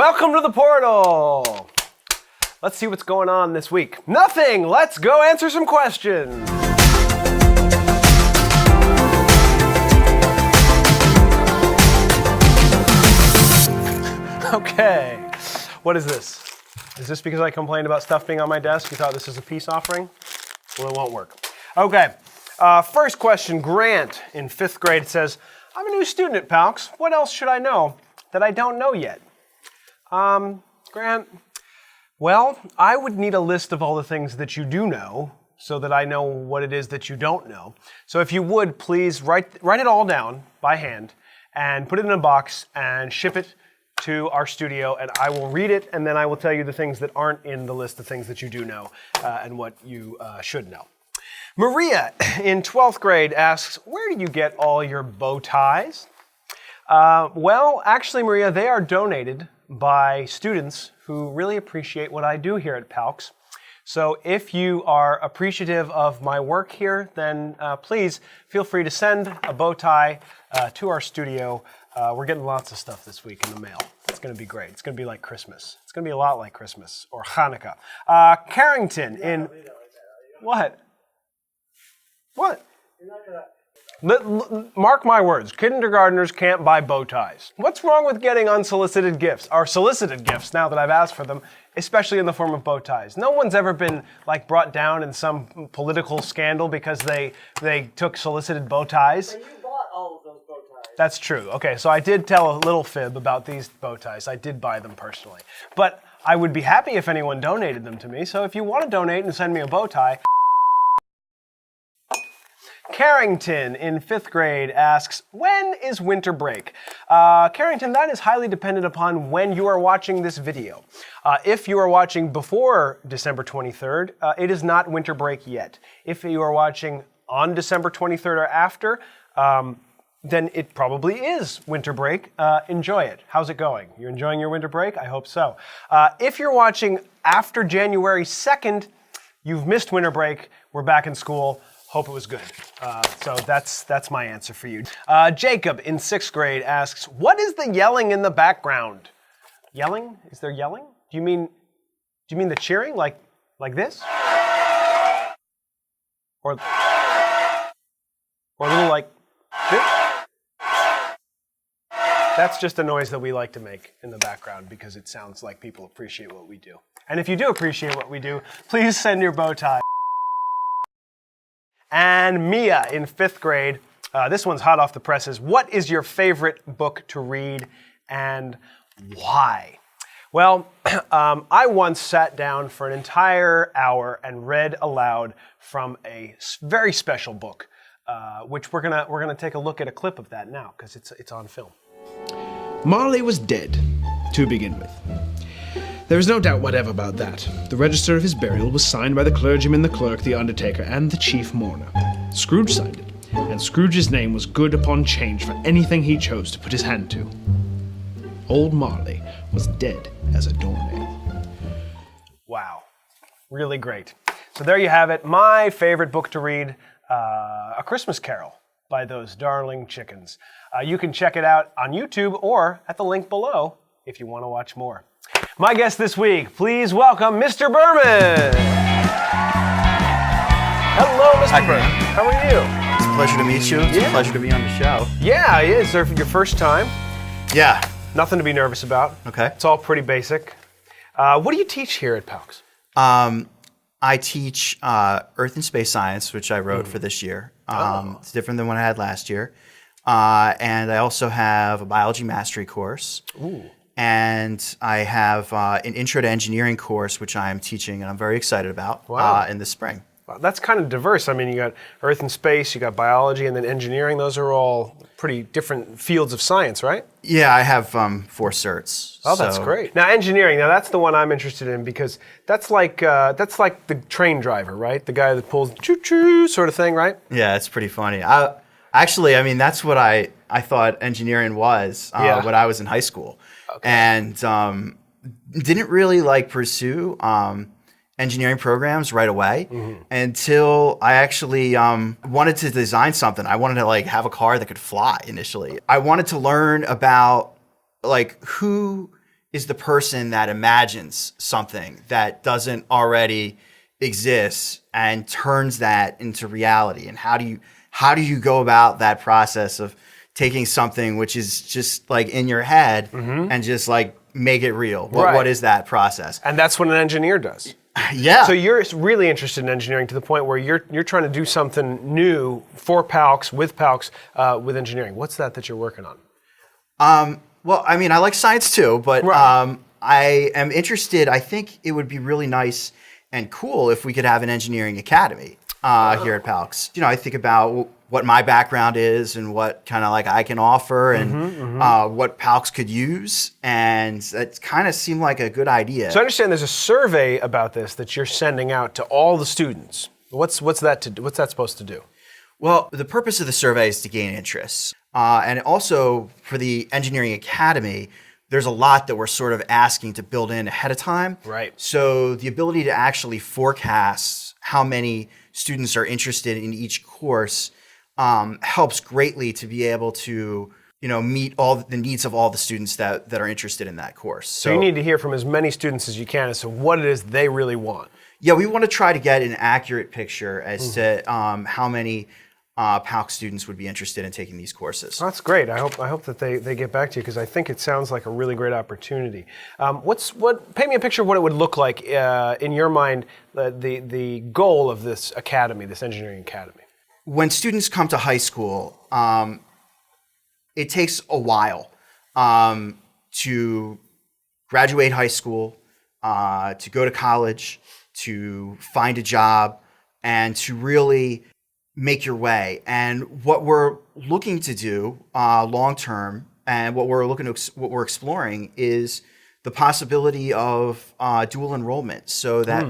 Welcome to the portal. Let's see what's going on this week. Nothing. Let's go answer some questions. Okay. What is this? Is this because I complained about stuff being on my desk? You thought this was a peace offering? Well, it won't work. Okay. First question. Grant in 5th grade says, I'm a new student at PALCS. What else should I know that I don't know yet? Grant, well, I would need a list of all the things that you do know so that I know what it is that you don't know. So if you would, please write it all down by hand and put it in a box and ship it to our studio, and I will read it, and then I will tell you the things that aren't in the list of things that you do know and what you should know. Maria in 12th grade asks, where do you get all your bow ties? Well, actually, Maria, they are donated by students who really appreciate what I do here at PALCS. So if you are appreciative of my work here, then please feel free to send a bow tie to our studio. We're getting lots of stuff this week in the mail. It's going to be great. It's going to be like Christmas. It's going to be a lot like Christmas or Hanukkah. Carrington in... What? What? Mark my words, kindergartners can't buy bow ties. What's wrong with getting unsolicited gifts, or solicited gifts now that I've asked for them, especially in the form of bow ties? No one's ever been brought down in some political scandal because they took solicited bow ties. And you bought all of those bow ties. That's true. Okay, so I did tell a little fib about these bow ties. I did buy them personally. But I would be happy if anyone donated them to me, so if you want to donate and send me a bow tie... Carrington in 5th grade asks, when is winter break? Carrington, that is highly dependent upon when you are watching this video. If you are watching before December 23rd, it is not winter break yet. If you are watching on December 23rd or after, then it probably is winter break. Enjoy it. How's it going? You enjoying your winter break? I hope so. If you're watching after January 2nd, you've missed winter break. We're back in school. Hope it was good. So that's my answer for you. Jacob in 6th grade asks, what is the yelling in the background? Yelling? Is there yelling? Do you mean the cheering? Like this? Or a little like this? That's just a noise that we like to make in the background because it sounds like people appreciate what we do. And if you do appreciate what we do, please send your bow tie. And Mia in 5th grade, this one's hot off the presses. What is your favorite book to read and why? Well, I once sat down for an entire hour and read aloud from a very special book, which we're gonna take a look at a clip of that now because it's on film. Marley was dead, to begin with. There is no doubt whatever about that. The register of his burial was signed by the clergyman, the clerk, the undertaker, and the chief mourner. Scrooge signed it, and Scrooge's name was good upon change for anything he chose to put his hand to. Old Marley was dead as a doornail. Wow, really great. So there you have it, my favorite book to read, A Christmas Carol by those darling chickens. You can check it out on YouTube or at the link below if you want to watch more. My guest this week, please welcome Mr. Berman. Hello, Mr. Berman. How are you? It's a pleasure to meet you. It's a pleasure to be on the show. Yeah, it is. Your first time? Yeah. Nothing to be nervous about. Okay. It's all pretty basic. What do you teach here at PALCS? I teach Earth and Space Science, which I wrote for this year. It's different than what I had last year. And I also have a biology mastery course. Ooh. And I have an Intro to Engineering course, which I am teaching, and I'm very excited about in the spring. Wow, that's kind of diverse. I mean, you got Earth and Space, you got biology, and then engineering. Those are all pretty different fields of science, right? Yeah, I have 4 certs. Oh, that's great. Now, engineering, that's the one I'm interested in because that's like the train driver, right? The guy that pulls choo-choo sort of thing, right? Yeah, it's pretty funny. Actually, that's what I thought engineering was when I was in high school. Okay. And didn't really pursue engineering programs right away until I actually wanted to design something. I wanted to have a car that could fly initially. I wanted to learn about who is the person that imagines something that doesn't already exist and turns that into reality. And how do you go about that process of taking something which is just like in your head and just like make it real? What is that process? And that's what an engineer does. Yeah. So you're really interested in engineering to the point where you're trying to do something new for PALCS, with engineering. What's that you're working on? Well, I mean, I like science too, but Right. I am interested. I think it would be really nice and cool if we could have an engineering academy here at PALCS. You know, I think about what my background is and what kind of like I can offer and what PALCS could use, and that kind of seemed like a good idea. So I understand there's a survey about this that you're sending out to all the students. What's that supposed to do? Well, the purpose of the survey is to gain interest. And also for the Engineering Academy, there's a lot that we're sort of asking to build in ahead of time. Right. So the ability to actually forecast how many students are interested in each course helps greatly to be able to, meet all the needs of all the students that are interested in that course. So you need to hear from as many students as you can as to what it is they really want. Yeah, we want to try to get an accurate picture as to how many PALCS students would be interested in taking these courses. That's great. I hope that they get back to you, because I think it sounds like a really great opportunity. Paint me a picture of what it would look like in your mind, the goal of this academy, this engineering academy. When students come to high school, it takes a while to graduate high school, to go to college, to find a job, and to really make your way. And what we're looking to do long term, and what we're exploring, is the possibility of dual enrollment, so that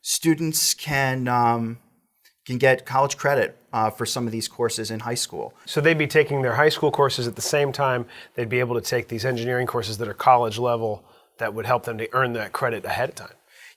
students can get college credit for some of these courses in high school. So they'd be taking their high school courses at the same time. They'd be able to take these engineering courses that are college level that would help them to earn that credit ahead of time.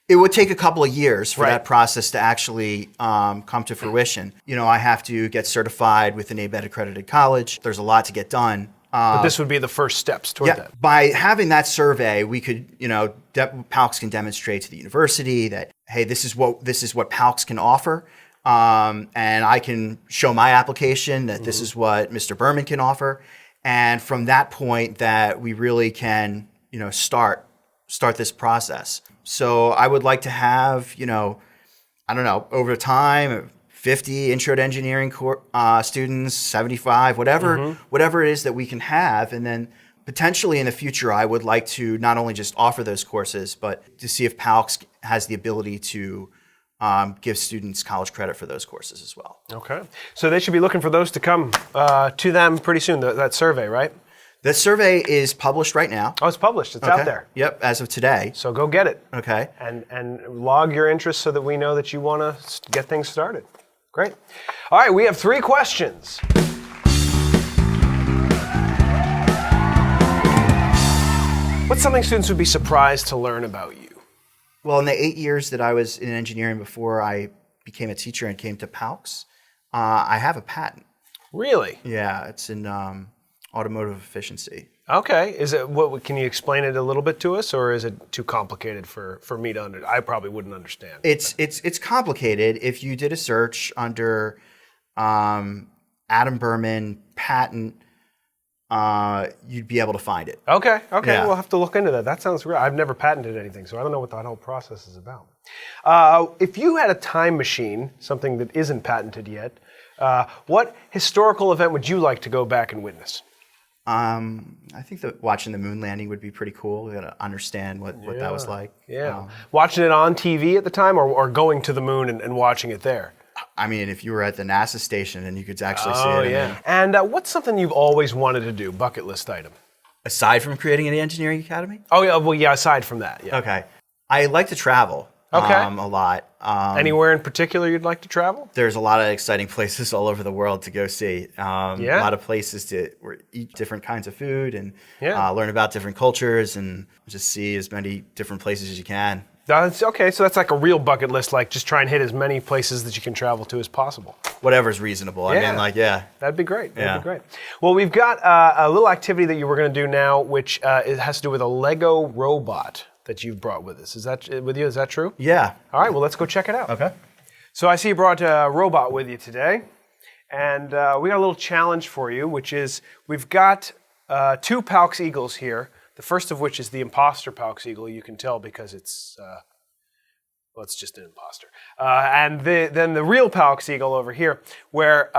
It would take a couple of years for Right. that process to actually come to fruition. I have to get certified with an ABET accredited college. There's a lot to get done. But this would be the first steps toward that. By having that survey, we could, PALCS can demonstrate to the university that, hey, this is what PALCS can offer. And I can show my application that this is what Mr. Berman can offer. And from that point that we really can, start this process. So I would like to have, over time, 50 intro to engineering students, 75, whatever it is that we can have. And then potentially in the future, I would like to not only just offer those courses, but to see if PALCS has the ability to give students college credit for those courses as well. Okay. So they should be looking for those to come to them pretty soon, that survey, right? The survey is published right now. Oh, it's published. It's out there. Yep, as of today. So go get it. Okay. And log your interest so that we know that you want to get things started. Great. All right, we have 3 questions. What's something students would be surprised to learn about you? Well, in the 8 years that I was in engineering before I became a teacher and came to PALCS, I have a patent. Really? Yeah, it's in automotive efficiency. Okay. Can you explain it a little bit to us, or is it too complicated for me to understand? I probably wouldn't understand. It's complicated. If you did a search under Adam Berman patent, you'd be able to find it. Okay. Yeah. We'll have to look into that. That sounds real. I've never patented anything, so I don't know what that whole process is about. If you had a time machine, something that isn't patented yet, what historical event would you like to go back and witness? I think that watching the moon landing would be pretty cool. We got to understand what that was like. Yeah. Watching it on TV at the time, or going to the moon and watching it there? I mean, if you were at the NASA station and you could actually see it. Oh, yeah. And what's something you've always wanted to do, bucket list item? Aside from creating an engineering academy? Oh, yeah. Well, yeah, aside from that. Yeah. Okay. I like to travel a lot. Anywhere in particular you'd like to travel? There's a lot of exciting places all over the world to go see. A lot of places to eat different kinds of food and learn about different cultures and just see as many different places as you can. That's okay. So that's like a real bucket list. Like just try and hit as many places that you can travel to as possible. Whatever's reasonable. I mean, like, yeah. That'd be great. That'd Yeah. be great. Well, we've got a little activity that you were going to do now, which it has to do with a Lego robot that you've brought with us. Is that with you? Is that true? Yeah. All right. Well, let's go check it out. Okay. So I see you brought a robot with you today, and we got a little challenge for you, which is we've got 2 PALCS eagles here. The first of which is the imposter PALCS eagle. You can tell because it's it's just an imposter. And then the real PALCS eagle over here, where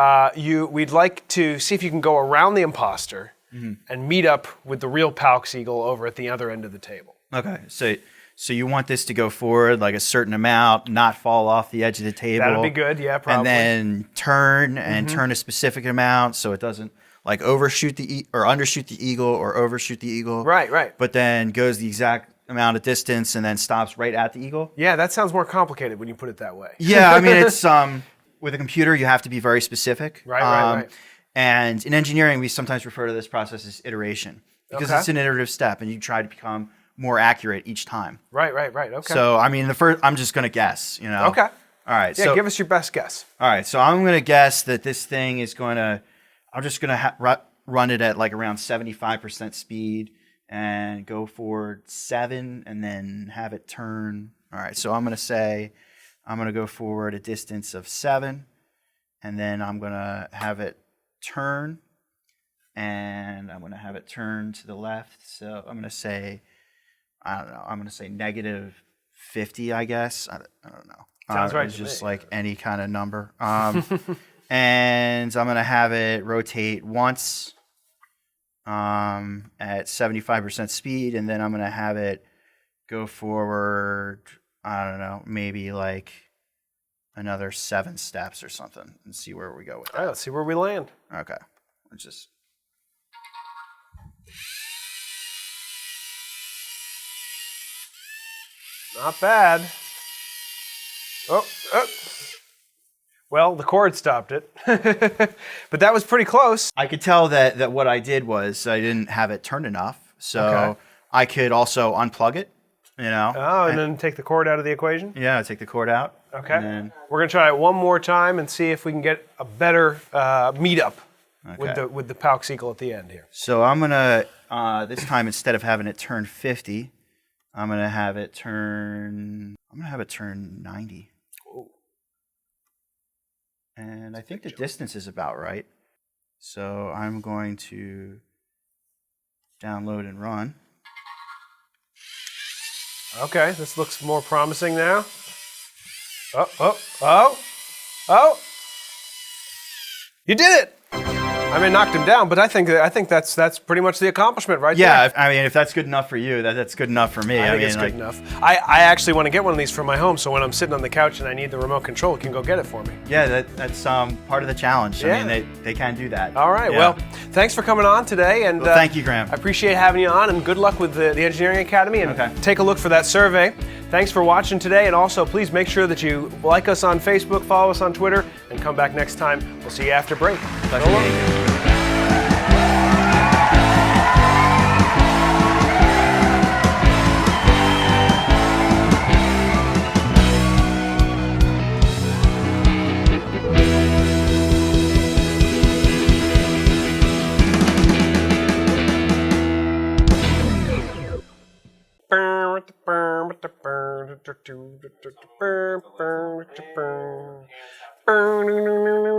we'd like to see if you can go around the imposter and meet up with the real PALCS eagle over at the other end of the table. Okay. So you want this to go forward like a certain amount, not fall off the edge of the table. That'd be good, yeah, probably. And then turn and turn a specific amount so it doesn't like overshoot or undershoot the eagle or overshoot the eagle. Right. But then goes the exact amount of distance and then stops right at the eagle. Yeah, that sounds more complicated when you put it that way. Yeah, I mean, it's with a computer, you have to be very specific. Right. And in engineering, we sometimes refer to this process as iteration because Okay. it's an iterative step and you try to become more accurate each time. Right. Okay. So, I mean, I'm just going to guess, you know. Okay. All right. Yeah, so, give us your best guess. all right. So I'm going to guess that this thing is I'm just going to run it at like around 75% speed and go forward 7 and then have it turn. All right. So I'm going to go forward a distance of 7 and then I'm going to have it turn and I'm going to have it turn to the left. So I'm going to say, I don't know, I'm going to say -50, I guess. I don't know. Sounds right It's to just me. like any kind of number. And I'm going to have it rotate once at 75% speed, and then I'm going to have it go forward, I don't know, maybe like another 7 steps or something and see where we go with All right, that. let's see where we land. Okay. Let's just... Not bad. Oh. Well, the cord stopped it. But that was pretty close. I could tell that what I did was I didn't have it turned enough, so Okay. I could also unplug it, you know. Oh, and then take the cord out of the equation? Yeah, take the cord out. Okay. And then, We're going to try it one more time and see if we can get a better meetup Okay. with the PALCS eagle at the end here. so I'm gonna this time instead of having it turn 50, I'm gonna have it turn 90. And I think the distance is about right. So I'm going to download and run. Okay, this looks more promising now. Oh! You did it! I mean, knocked him down, but I think that's pretty much the accomplishment right there. Yeah, I mean, if that's good enough for you, that's good enough for me. I think mean, it's like, good enough. I actually want to get one of these for my home, so when I'm sitting on the couch and I need the remote control, it can go get it for me. Yeah, that's part of the challenge. Yeah. I mean, they can do that. All right, Yeah. well, thanks for coming on today. And Well, thank you, Graham. I appreciate having you on, and good luck with the Engineering Academy. And Okay. take a look for that survey. Thanks for watching today, and also please make sure that you like us on Facebook, follow us on Twitter, and come back next time. We'll see you after break. Pleasure So long. meeting you. Burn.